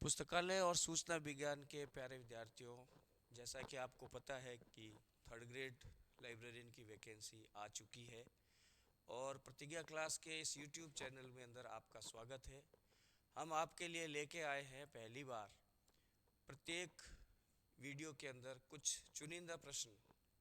पुस्तकालय और सूचना विज्ञान के प्यारे विद्यार्थियों, जैसा कि आपको पता है कि थर्ड ग्रेड लाइब्रेरियन की वैकेंसी आ चुकी है और प्रतिज्ञा क्लास के इस यूट्यूब चैनल में अंदर आपका स्वागत है। हम आपके लिए लेके आए हैं पहली बार प्रत्येक वीडियो के अंदर कुछ चुनिंदा प्रश्न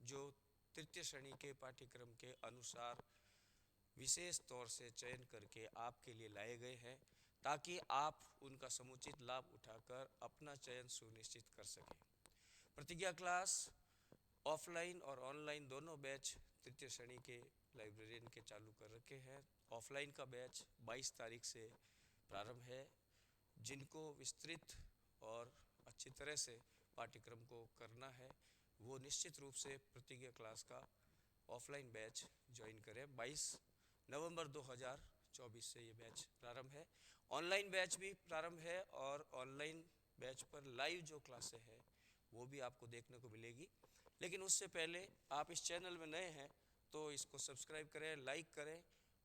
जो तृतीय श्रेणी के पाठ्यक्रम के अनुसार विशेष तौर से चयन करके आपके लिए लाए गए हैं ताकि आप उनका समुचित लाभ उठाकर अपना चयन सुनिश्चित कर सकें। प्रतिज्ञा क्लास ऑफलाइन और ऑनलाइन दोनों बैच तृतीय श्रेणी के लाइब्रेरियन के चालू कर रखे हैं। ऑफलाइन का बैच 22 तारीख से प्रारंभ है। जिनको विस्तृत और अच्छी तरह से पाठ्यक्रम को करना है वो निश्चित रूप से प्रतिज्ञा क्लास का ऑफलाइन बैच ज्वाइन करें। 22 नवंबर 2024 से ये बैच प्रारंभ है। ऑनलाइन बैच भी प्रारंभ है और ऑनलाइन बैच पर लाइव जो क्लासें हैं वो भी आपको देखने को मिलेगी। लेकिन उससे पहले आप इस चैनल में नए हैं तो इसको सब्सक्राइब करें, लाइक करें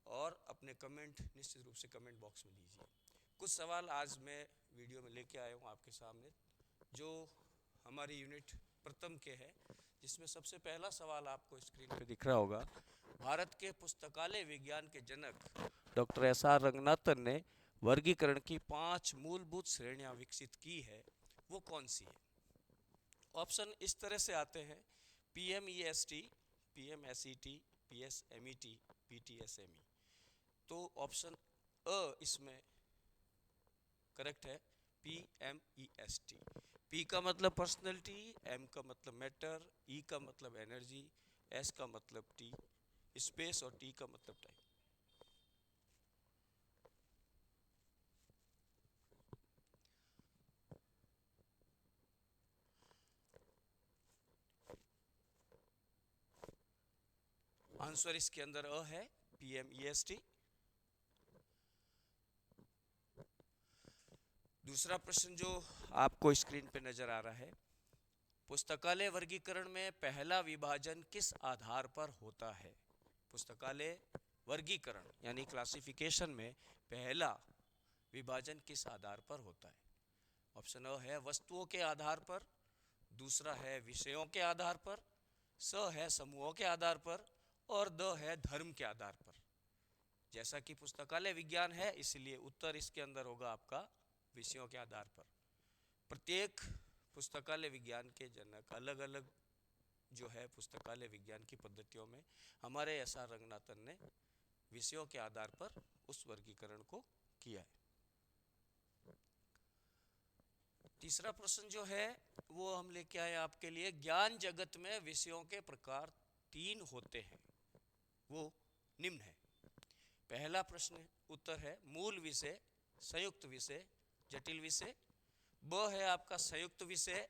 और अपने कमेंट निश्चित रूप से कमेंट बॉक्स में दीजिए। कुछ सवाल आज मैं वीडियो में लेके आया हूँ आपके सामने जो हमारी यूनिट प्रथम के है, जिसमें सबसे पहला सवाल आपको स्क्रीन पे दिख रहा होगा। भारत के पुस्तकालय विज्ञान के जनक डॉक्टर एस.आर. रंगनाथन ने वर्गीकरण की 5 मूलभूत श्रेणियां विकसित की है, वो कौन सी है? ऑप्शन इस तरह से आते हैं: PMEST, PMSET, PSMET, PTSME। तो ऑप्शन अ इसमें करेक्ट है, PMEST। P का मतलब पर्सनैलिटी, M का मतलब मैटर, E का मतलब एनर्जी, S का मतलब टी स्पेस और T का मतलब टाइम। आंसर इसके अंदर अ है, PMEST। दूसरा प्रश्न जो आपको स्क्रीन पे नजर आ रहा है, पुस्तकालय वर्गीकरण में पहला विभाजन किस आधार पर होता है? पुस्तकालय वर्गीकरण यानी क्लासिफिकेशन में पहला विभाजन किस आधार पर होता है? ऑप्शन अ है वस्तुओं के आधार पर, दूसरा है विषयों के आधार पर, स है समूहों के आधार पर और द है धर्म के आधार पर। जैसा कि पुस्तकालय विज्ञान है इसलिए उत्तर इसके अंदर होगा आपका विषयों के आधार पर। प्रत्येक पुस्तकालय विज्ञान के जनक अलग अलग जो है पुस्तकालय विज्ञान की पद्धतियों में हमारे एस.आर. रंगनाथन ने विषयों के आधार पर उस वर्गीकरण को किया है। तीसरा प्रश्न जो है वो हम लेके आए आपके लिए, ज्ञान जगत में विषयों के प्रकार 3 होते हैं, वो निम्न है। पहला प्रश्न उत्तर है मूल विषय, संयुक्त विषय, जटिल विषय। ब है आपका संयुक्त विषय,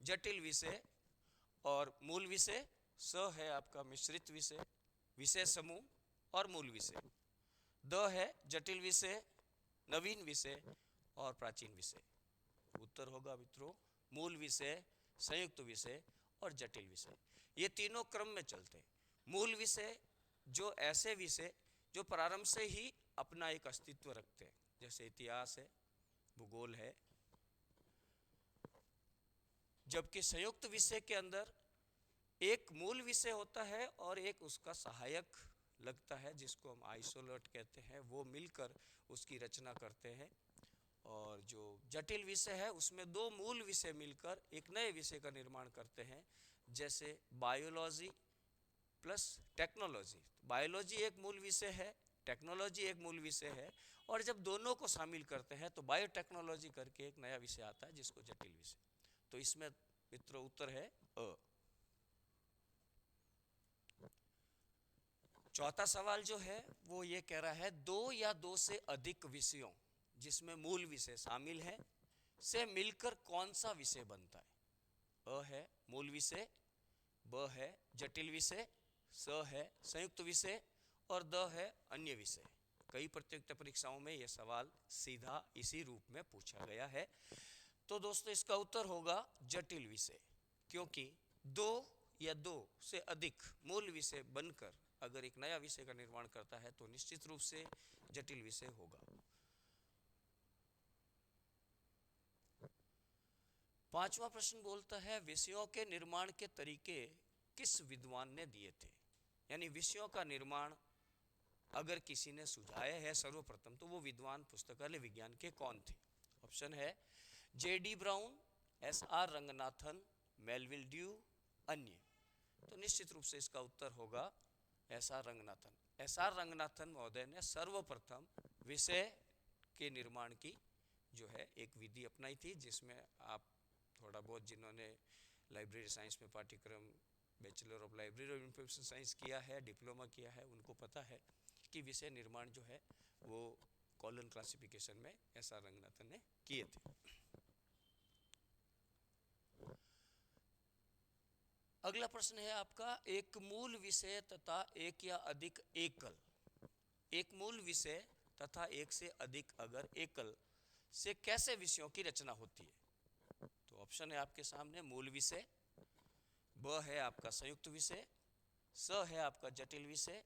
जटिल विषय और मूल विषय। स है आपका मिश्रित विषय, विषय समूह और मूल विषय। द है जटिल विषय, नवीन विषय और प्राचीन विषय। उत्तर होगा मित्रों मूल विषय, संयुक्त विषय और जटिल विषय। ये तीनों क्रम में चलते हैं। मूल विषय जो ऐसे विषय जो प्रारंभ से ही अपना एक अस्तित्व रखते हैं, जैसे इतिहास है, भूगोल है। जबकि संयुक्त विषय के अंदर एक मूल विषय होता है और एक उसका सहायक लगता है जिसको हम आइसोलेट कहते हैं, वो मिलकर उसकी रचना करते हैं। और जो जटिल विषय है उसमें 2 मूल विषय मिलकर एक नए विषय का निर्माण करते हैं, जैसे बायोलॉजी प्लस टेक्नोलॉजी। बायोलॉजी एक मूल विषय है, टेक्नोलॉजी एक मूल विषय है और जब दोनों को शामिल करते हैं तो बायोटेक्नोलॉजी करके एक नया विषय आता है जिसको जटिल विषय। तो इसमें मित्रों उत्तर है अ। चौथा सवाल जो है वो ये कह रहा है 2 या 2 से अधिक विषयों जिसमें मूल विषय शामिल है से मिलकर कौन सा विषय बनता है? अ है मूल विषय, ब है जटिल विषय, स है संयुक्त विषय और द है अन्य विषय। कई प्रतियोगिता परीक्षाओं में यह सवाल सीधा इसी रूप में पूछा गया है। तो दोस्तों इसका उत्तर होगा जटिल विषय, क्योंकि 2 या 2 से अधिक मूल विषय बनकर अगर एक नया विषय का निर्माण करता है तो निश्चित रूप से जटिल विषय होगा। पांचवा प्रश्न बोलता है विषयों के निर्माण के तरीके किस विद्वान ने दिए थे। यानी विषयों का निर्माण अगर किसी ने सुझाया है सर्वप्रथम तो वो विद्वान पुस्तकालय विज्ञान के कौन थे। ऑप्शन है J.D. Brown, S.R. Ranganathan, Melville due, अन्य। तो निश्चित रूप से इसका उत्तर होगा S.R. रंगनाथन। S.R. रंगनाथन महोदय ने सर्वप्रथम विषय के निर्माण की जो है एक विधि अपनाई थी, जिसमें आप थोड़ा बहुत जिन्होंने लाइब्रेरी साइंस में पाठ्यक्रम बैचलर ऑफ लाइब्रेरी और इंफॉर्मेशन साइंस किया है, डिप्लोमा किया है, उनको पता है कि विषय निर्माण जो है वो कॉलन क्लासिफिकेशन में S.R. रंगनाथन ने किए थे। अगला प्रश्न है आपका एक मूल विषय तथा एक या अधिक एकल, एक मूल विषय तथा एक से अधिक अगर एकल से कैसे विषयों की रचना होती है। तो ऑप्शन है आपके सामने मूल विषय, ब है आपका संयुक्त विषय, स है आपका जटिल विषय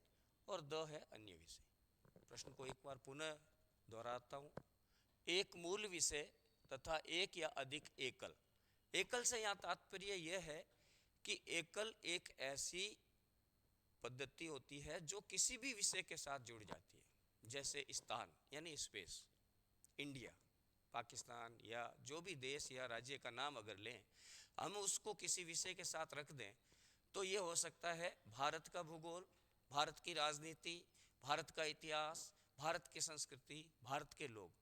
और द है अन्य विषय। प्रश्न को एक बार पुनः दोहराता हूं। एक मूल विषय तथा एक या अधिक एकल। एकल से यहाँ तात्पर्य यह है कि एकल एक ऐसी पद्धति होती है जो किसी भी विषय के साथ जुड़ जाती है। जैसे स्थान यानी स्पेस, इंडिया, पाकिस्तान या जो भी देश या राज्य का नाम अगर लें, हम उसको किसी विषय के साथ रख दें तो ये हो सकता है भारत का भूगोल, भारत की राजनीति, भारत का इतिहास, भारत की संस्कृति, भारत के लोग।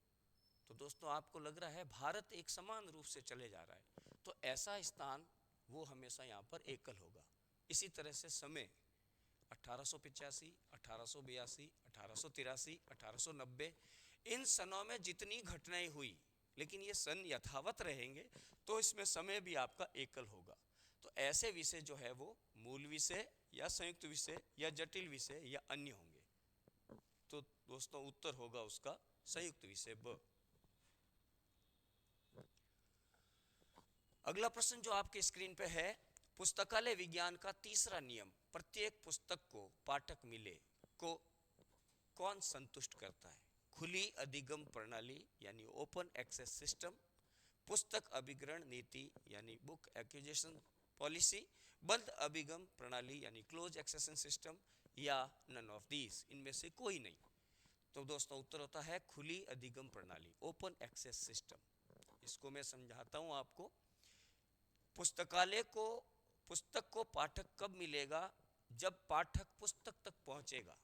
तो दोस्तों आपको लग रहा है भारत एक समान रूप से चले जा रहा है, तो ऐसा स्थान वो हमेशा यहाँ पर एकल होगा। इसी तरह से समय 1885, 1882, 1883, 1890 इन सनों में जितनी घटनाएं हुई, लेकिन ये सन यथावत रहेंगे तो इसमें समय भी आपका एकल होगा। तो ऐसे विषय जो है वो मूल विषय या संयुक्त विषय या जटिल विषय या अन्य होंगे। तो दोस्तों उत्तर होगा उसका संयुक्त विषय ब। अगला प्रश्न जो आपके स्क्रीन पे है, पुस्तकालय विज्ञान का तीसरा नियम प्रत्येक पुस्तक को पाठक मिले को कौन संतुष्ट करता है। खुली अधिगम प्रणाली यानी ओपन एक्सेस सिस्टम, पुस्तक अभिग्रहण नीति यानी बुक एक्विजिशन पॉलिसी, बंद अभिगम प्रणाली यानी क्लोज एक्सेशन सिस्टम, या नन ऑफ दीज, इनमें से कोई नहीं। तो दोस्तों उत्तर होता है खुली अधिगम प्रणाली, ओपन एक्सेस सिस्टम। इसको मैं समझाता हूं आपको। पुस्तकालय को पुस्तक को पाठक कब मिलेगा, जब पाठक पुस्तक तक पहुंचेगा।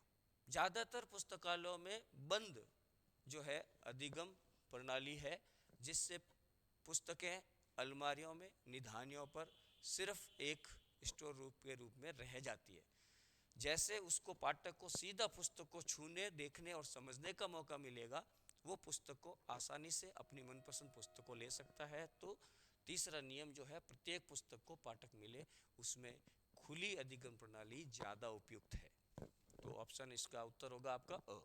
ज्यादातर पुस्तकालयों में बंद जो है अधिगम प्रणाली है, जिससे पुस्तकें अलमारियों में निधानियों पर सिर्फ एक स्टोर रूप में रह जाती है। जैसे उसको पाठक को सीधा पुस्तक को छूने, देखने और समझने का मौका मिलेगा, वो पुस्तक को आसानी से अपनी मनपसंद पुस्तक को ले सकता है। तो तीसरा नियम जो है प्रत्येक पुस्तक को पाठक मिले, उसमें खुली अधिगम प्रणाली ज्यादा उपयुक्त है। तो ऑप्शन इसका उत्तर होगा आपका अ।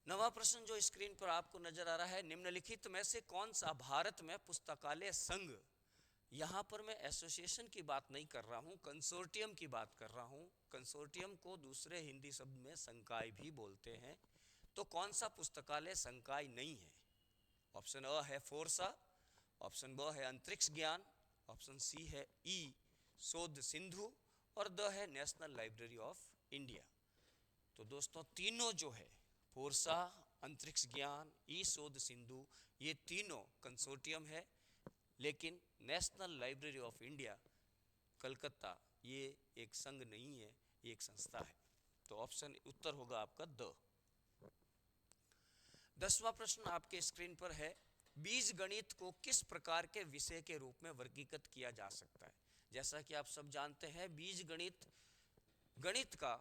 नवा प्रश्न जो स्क्रीन पर आपको नजर आ रहा है, निम्नलिखित में से कौन सा भारत में पुस्तकालय संघ, यहां पर मैं एसोसिएशन की बात नहीं कर रहा हूं, कंसोर्टियम की बात कर रहा हूं। कंसोर्टियम को दूसरे हिंदी शब्द में संकाय भी बोलते हैं। तो कौन सा पुस्तकालय संकाय नहीं है। ऑप्शन अ है फोरसा, ऑप्शन ब है अंतरिक्ष ज्ञान, ऑप्शन सी है ई शोध सिंधु और द है नेशनल लाइब्रेरी ऑफ इंडिया। तो दोस्तों तीनों जो है फोरसा, अंतरिक्ष ज्ञान, ई शोध सिंधु, ये तीनों कंसोर्टियम है, लेकिन national library of India Calcutta ये एक संघ नहीं है, ये एक संस्था है। तो ऑप्शन उत्तर होगा आपका द। 10वां प्रश्न आपके स्क्रीन पर है, बीज गणित को किस प्रकार के विषय के रूप में वर्गीकृत किया जा सकता है। जैसा कि आप सब जानते हैं बीज गणित गणित का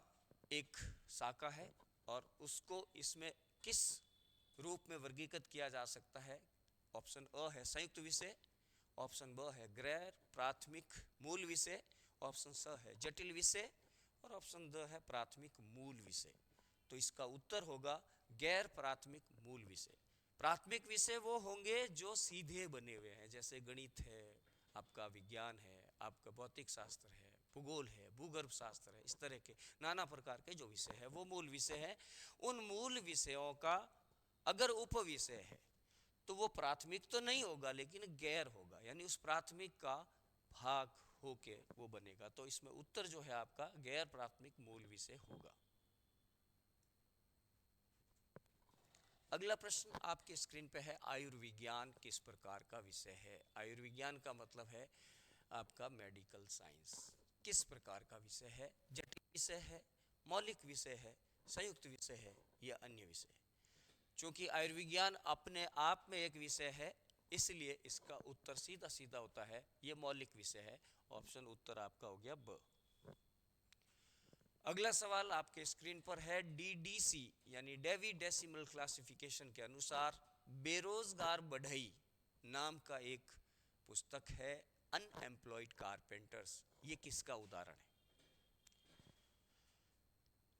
एक शाखा है और उसको इसमें किस रूप में वर्गीकृत किया जा सकता है। ऑप्शन अ है संयुक्त विषय, ऑप्शन ब है गैर प्राथमिक मूल विषय, ऑप्शन स है जटिल विषय और ऑप्शन द है प्राथमिक मूल विषय। तो इसका उत्तर होगा गैर प्राथमिक मूल विषय। प्राथमिक विषय वो होंगे जो सीधे बने हुए हैं, जैसे गणित है, आपका विज्ञान है, आपका भौतिक शास्त्र है, भूगोल है, भूगर्भ शास्त्र है, इस तरह के नाना प्रकार के जो विषय है वो मूल विषय है। उन मूल विषयों का अगर उपविषय है तो वो प्राथमिक तो नहीं होगा लेकिन गैर होगा, यानी उस प्राथमिक का भाग होके वो बनेगा। तो इसमें उत्तर जो है आपका गैर प्राथमिक मूल विषय होगा। अगला प्रश्न आपके स्क्रीन पे है, आयुर्विज्ञान किस प्रकार का विषय है? आयुर्विज्ञान का मतलब है आपका मेडिकल साइंस। किस प्रकार का विषय है? जटिल विषय है, मौलिक विषय है, संयुक्त विषय है या अन्य विषय है? क्योंकि आयुर्विज्ञान अपने आप में एक विषय है, इसलिए इसका उत्तर सीधा सीधा होता है ये मौलिक विषय है। ऑप्शन उत्तर आपका हो गया ब। अगला सवाल आपके स्क्रीन पर है, डीडीसी यानी डेवी डेसिमल क्लासिफिकेशन के अनुसार बेरोजगार बढ़ई नाम का एक पुस्तक है, अनएम्प्लॉयड कारपेंटर्स, ये किसका उदाहरण है?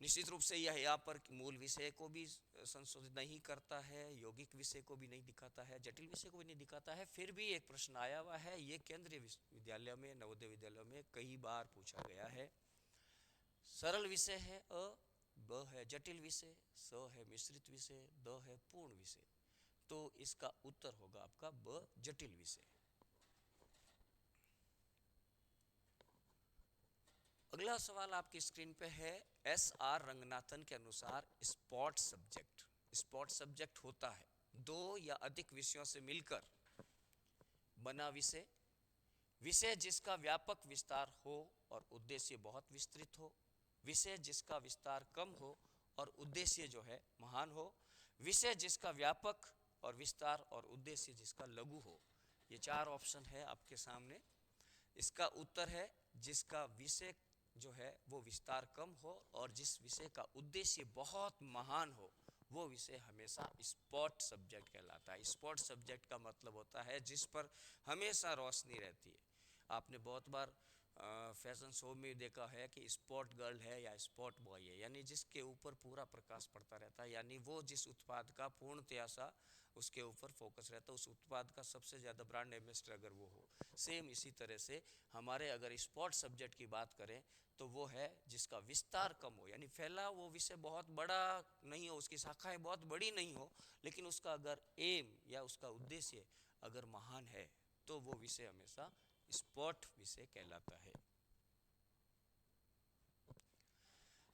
निश्चित रूप से यह यहाँ पर मूल विषय को भी संशोधित नहीं करता है, यौगिक विषय को भी नहीं दिखाता है, जटिल विषय को भी नहीं दिखाता है। फिर भी एक प्रश्न आया हुआ है, ये केंद्रीय विद्यालय में, नवोदय विद्यालयों में कई बार पूछा गया है। सरल विषय है अ, ब है जटिल विषय, स है मिश्रित विषय, द है पूर्ण विषय। तो इसका उत्तर होगा आपका ब, जटिल विषय। अगला सवाल आपकी स्क्रीन पे है, एस आर रंगनाथन के अनुसार स्पॉट सब्जेक्ट होता है दो या अधिक विषयों से मिलकर बना विषय, विषय जिसका व्यापक विस्तार हो और उद्देश्य बहुत विस्तृत हो, विषय जिसका विस्तार कम हो और उद्देश्य जो है महान हो, विषय जिसका व्यापक और विस्तार और उद्देश्य जिसका लघु हो। ये चार ऑप्शन है आपके सामने। इसका उत्तर है जिसका विषय जो है वो विस्तार कम हो और जिस विषय का उद्देश्य बहुत महान हो, वो विषय हमेशा स्पॉट सब्जेक्ट कहलाता है। स्पॉट सब्जेक्ट का मतलब होता है जिस पर हमेशा रोशनी रहती है। आपने बहुत बार फैशन शो में देखा है कि स्पॉट गर्ल है या स्पॉट बॉय है, यानी जिसके ऊपर पूरा प्रकाश पड़ता रहता है, यानी वो जिस उत्पाद का पूर्णतया सा उसके ऊपर फोकस रहता है, उस उत्पाद का सबसे ज़्यादा ब्रांड एम्बेसडर अगर वो हो। सेम इसी तरह से हमारे अगर स्पॉट सब्जेक्ट की बात करें तो वो है जिसका विस्तार कम हो, यानी फैला वो विषय बहुत बड़ा नहीं हो, उसकी शाखाएं बहुत बड़ी नहीं हो, लेकिन उसका अगर एम या उसका उद्देश्य अगर महान है तो वो विषय हमेशा स्पॉट विषय कहलाता है।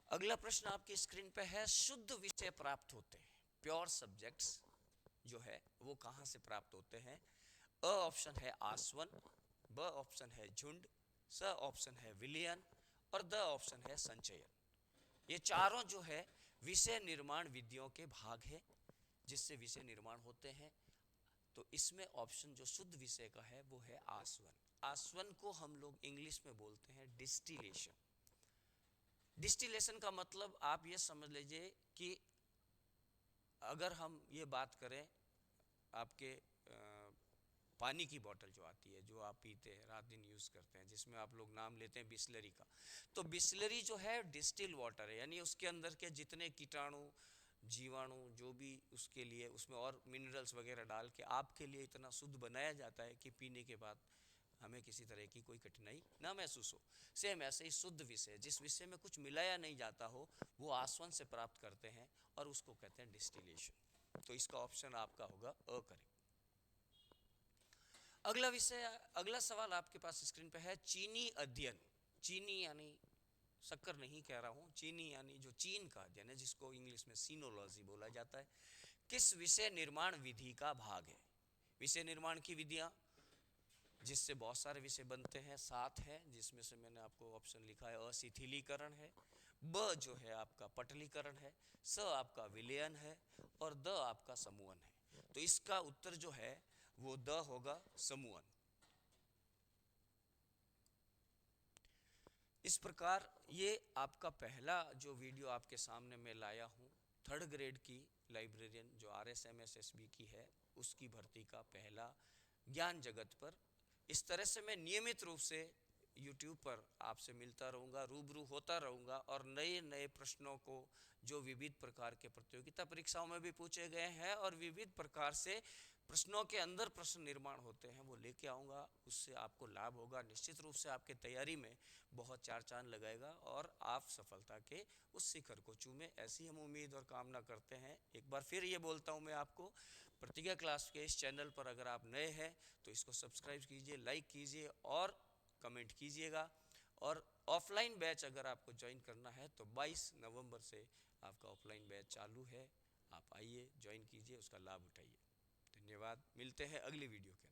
अगला प्रश्न आपकी स्क्रीन पे है, शुद्ध विषय प्राप्त होते हैं, प्योर सब्जेक्ट्स जो है वो कहां से प्राप्त होते हैं? अ ऑप्शन है आसवन, ब ऑप्शन है झुंड, स ऑप्शन है विलयन और द ऑप्शन है संचयन। ये चारों जो है विषय निर्माण विधियों के भाग है जिससे विषय निर्माण होते हैं। तो इसमें ऑप्शन जो शुद्ध विषय का है वो है आसवन। आसवन को हम लोग इंग्लिश में बोलते हैं डिस्टिलेशन। डिस्टिलेशन का मतलब आप ये समझ लीजिए कि अगर हम ये बात करें आपके पानी की बोतल जो आती है, जो आप पीते हैं रात दिन यूज़ करते हैं, जिसमें आप लोग नाम लेते हैं बिस्लरी का, तो बिस्लरी जो है डिस्टिल वाटर है, यानी उसके अंदर के जितने कीटाणु जीवाणु जो भी उसके लिए उसमें और मिनरल्स वगैरह डाल के आपके लिए इतना शुद्ध बनाया जाता है कि पीने के बाद हमें किसी तरह की कोई कठिनाई ना महसूस हो। सेम ऐसे ही शुद्ध विषय, जिस विषय में कुछ मिलाया नहीं जाता हो, वो आसवन से प्राप्त करते हैं और उसको कहते हैं डिस्टिलेशन। तो इसका ऑप्शन आपका होगा अ करें। अगला विषय, अगला सवाल आपके पास स्क्रीन पे है, चीनी अध्ययन। चीनी यानी शक्कर नहीं कह रहा हूं, चीनी यानी जो चीन का अध्ययन है जिसको इंग्लिश में सीनोलॉजी बोला जाता है, किस विषय निर्माण विधि का भाग है? विषय निर्माण की विधियां जिससे बहुत सारे विषय बनते हैं 7 है, जिसमें से मैंने आपको ऑप्शन लिखा है, अ शिथिलीकरण है, ब जो है आपका पटलीकरण है, स आपका विलयन है और द आपका समूहन है। तो इसका उत्तर जो है वो द होगा, समूहन। इस प्रकार ये आपका पहला जो वीडियो आपके सामने मैं लाया हूँ, 3rd ग्रेड की लाइब्रेरियन जो RSMSSB की है उसकी भर्ती का पहला ज्ञान जगत पर। इस तरह से मैं नियमित रूप से YouTube पर आपसे मिलता रहूँगा, रूबरू होता रहूँगा और नए नए प्रश्नों को जो विविध प्रकार के प्रतियोगिता परीक्षाओं में भी पूछे गए हैं और विविध प्रकार से प्रश्नों के अंदर प्रश्न निर्माण होते हैं वो लेके आऊँगा। उससे आपको लाभ होगा, निश्चित रूप से आपके तैयारी में बहुत चार चांद लगाएगा और आप सफलता के उस शिखर को चूमे, ऐसी हम उम्मीद और कामना करते हैं। एक बार फिर ये बोलता हूँ मैं आपको, प्रतिज्ञा क्लास के इस चैनल पर अगर आप नए हैं तो इसको सब्सक्राइब कीजिए, लाइक कीजिए और कमेंट कीजिएगा। और ऑफलाइन बैच अगर आपको ज्वाइन करना है तो 22 नवंबर से आपका ऑफलाइन बैच चालू है। आप आइए, ज्वाइन कीजिए, उसका लाभ उठाइए। धन्यवाद, मिलते हैं अगली वीडियो के